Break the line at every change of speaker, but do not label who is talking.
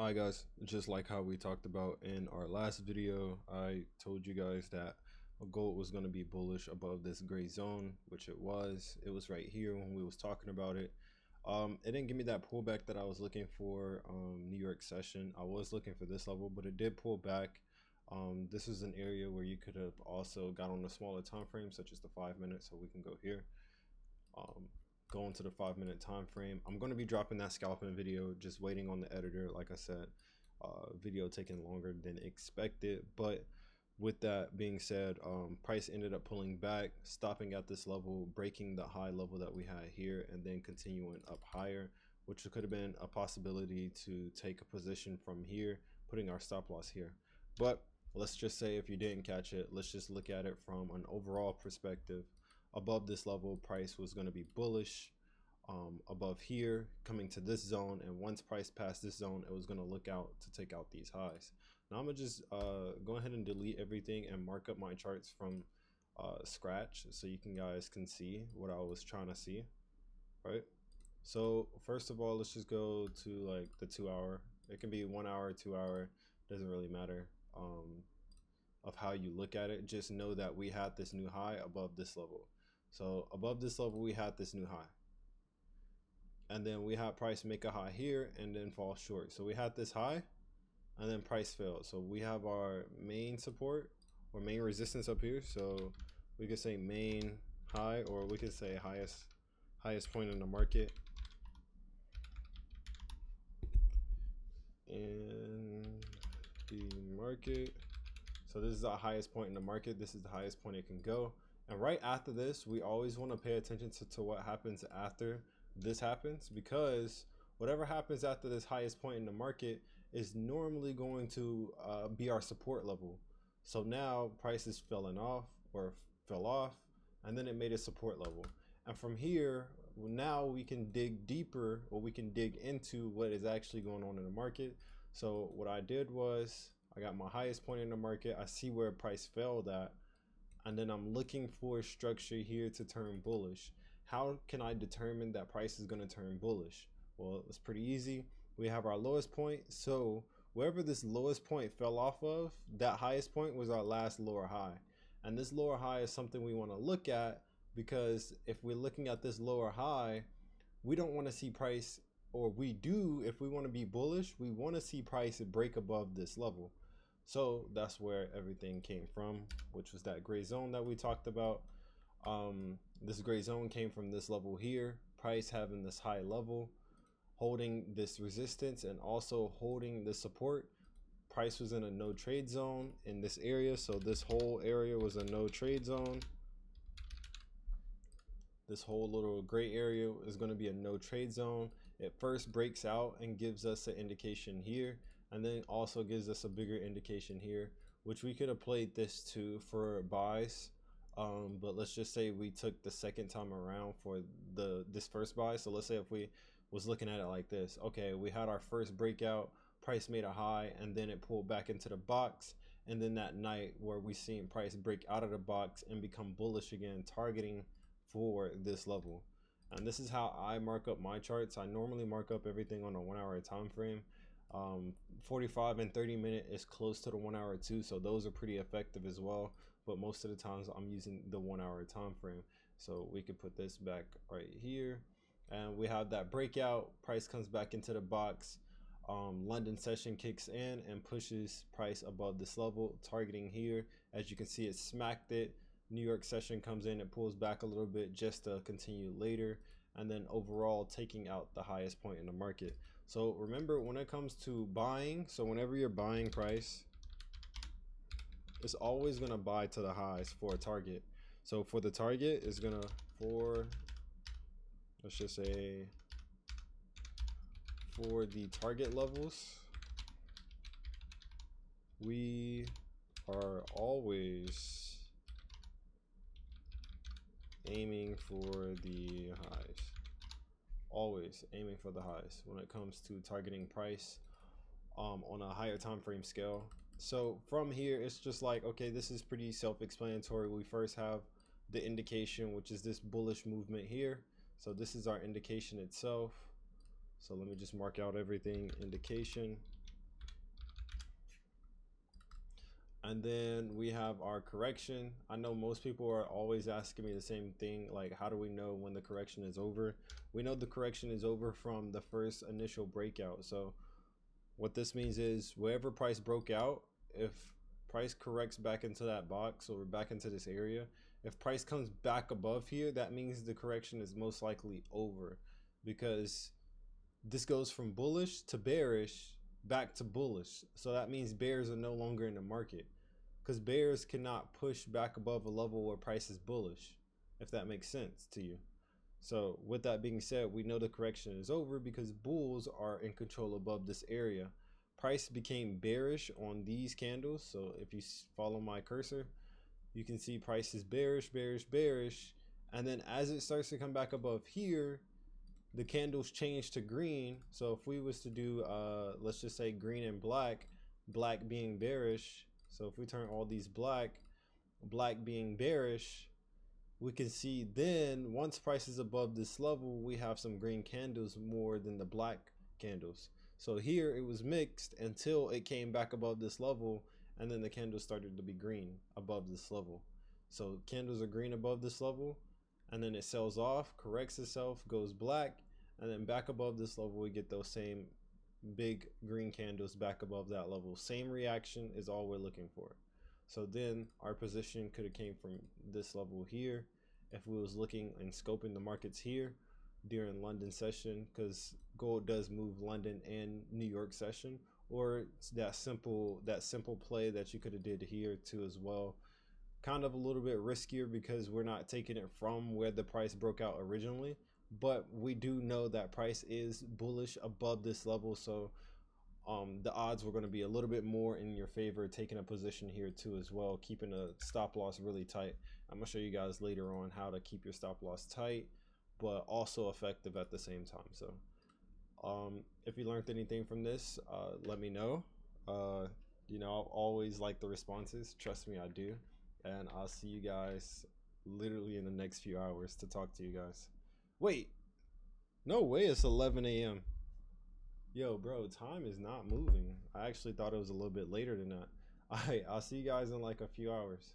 Alright guys, just like how we talked about in our last video, I told you guys that gold was going to be bullish above this gray zone, which it was. It was right here when we was talking about it. It didn't give me that pullback that I was looking for. New York session, I was looking for this level, but it did pull back. This is an area where you could have also got on a smaller time frame, such as the 5 minutes. So we can go here. Go into the 5 minute time frame. I'm going to be dropping that scalping video, just waiting on the editor. Like I said, video taking longer than expected, but with that being said, price ended up pulling back, stopping at this level, breaking the high level that we had here, and then continuing up higher, which could have been a possibility to take a position from here, putting our stop loss here. But let's just say if you didn't catch it, let's just look at it from an overall perspective. Above this level, price was going to be bullish. Above here, coming to this zone, and once price passed this zone, it was going to look out to take out these highs. Now I'm gonna just go ahead and delete everything and mark up my charts from scratch so you guys can see what I was trying to see, right? So first of all, let's just go to like the 2 hour. It can be 1 hour, 2 hour, doesn't really matter of how you look at it. Just know that we had this new high above this level. So above this level, we had this new high. And then we had price make a high here and then fall short. So we had this high and then price failed. So we have our main support or main resistance up here. So we could say main high, or we could say highest point in the market. In the market. So this is the highest point in the market. This is the highest point it can go. And right after this, we always want to pay attention to what happens after this happens, because whatever happens after this highest point in the market is normally going to be our support level. So now prices fell off, and then it made a support level. And from here, now we can dig deeper, or we can dig into what is actually going on in the market. So what I did was I got my highest point in the market. I see where price failed at, and then I'm looking for structure here to turn bullish. How can I determine that price is going to turn bullish? Well, it's pretty easy. We have our lowest point. So wherever this lowest point fell off of, that highest point was our last lower high. And this lower high is something we want to look at, because if we're looking at this lower high, we don't want to see price, or we do, if we want to be bullish, we want to see price break above this level. So that's where everything came from, which was that gray zone that we talked about. This gray zone came from this level here, price having this high level, holding this resistance and also holding the support. Price was in a no trade zone in this area. So this whole area was a no trade zone. This whole little gray area is going to be a no trade zone. It first breaks out and gives us an indication here, and then also gives us a bigger indication here, which we could have played this to for buys. But let's just say we took the second time around for this first buy. So let's say if we was looking at it like this, okay, we had our first breakout, price made a high, and then it pulled back into the box. And then that night where we seen price break out of the box and become bullish again, targeting for this level. And this is how I mark up my charts. I normally mark up everything on a 1 hour time frame. 45 and 30 minute is close to the 1 hour too, so those are pretty effective as well, but most of the times I'm using the 1 hour time frame. So we could put this back right here, and we have that breakout, price comes back into the box. London session kicks in and pushes price above this level, targeting here. As you can see, it smacked it. New York session comes in, it pulls back a little bit just to continue later, and then overall taking out the highest point in the market. So remember, when it comes to buying, so whenever you're buying price, it's always going to buy to the highs for a target. So for the target is going to, let's just say for the target levels, we are always aiming for the highs. Always aiming for the highs when it comes to targeting price on a higher time frame scale. So from here, it's just like, okay, this is pretty self-explanatory. We first have the indication, which is this bullish movement here. So this is our indication itself. So let me just mark out everything. Indication. And then we have our correction. I know most people are always asking me the same thing, like how do we know when the correction is over? We know the correction is over from the first initial breakout. So what this means is wherever price broke out, if price corrects back into that box or back into this area, if price comes back above here, that means the correction is most likely over, because this goes from bullish to bearish back to bullish. So that means bears are no longer in the market, because bears cannot push back above a level where price is bullish, if that makes sense to you. So with that being said, we know the correction is over because bulls are in control above this area. Price became bearish on these candles. So if you follow my cursor, you can see price is bearish, bearish, bearish. And then as it starts to come back above here, the candles change to green. So if we was to do, let's just say green and black, black being bearish. So if we turn all these black, black being bearish, we can see then once price is above this level, we have some green candles more than the black candles. So here it was mixed until it came back above this level, and then the candles started to be green above this level. So candles are green above this level, and then it sells off, corrects itself, goes black, and then back above this level we get those same big green candles back above that level. Same reaction is all we're looking for. So then our position could have came from this level here if we was looking and scoping the markets here during London session, because gold does move London and New York session, or it's that simple play that you could have did here too as well. Kind of a little bit riskier because we're not taking it from where the price broke out originally, but we do know that price is bullish above this level. So the odds were going to be a little bit more in your favor taking a position here too as well, keeping a stop loss really tight. I'm going to show you guys later on how to keep your stop loss tight but also effective at the same time. So if you learned anything from this, let me know. You know, I always like the responses, trust me, I do. And I'll see you guys literally in the next few hours to talk to you guys. Wait, no way, it's 11 a.m. Yo, bro, time is not moving. I actually thought it was a little bit later than that. All right, I'll see you guys in like a few hours.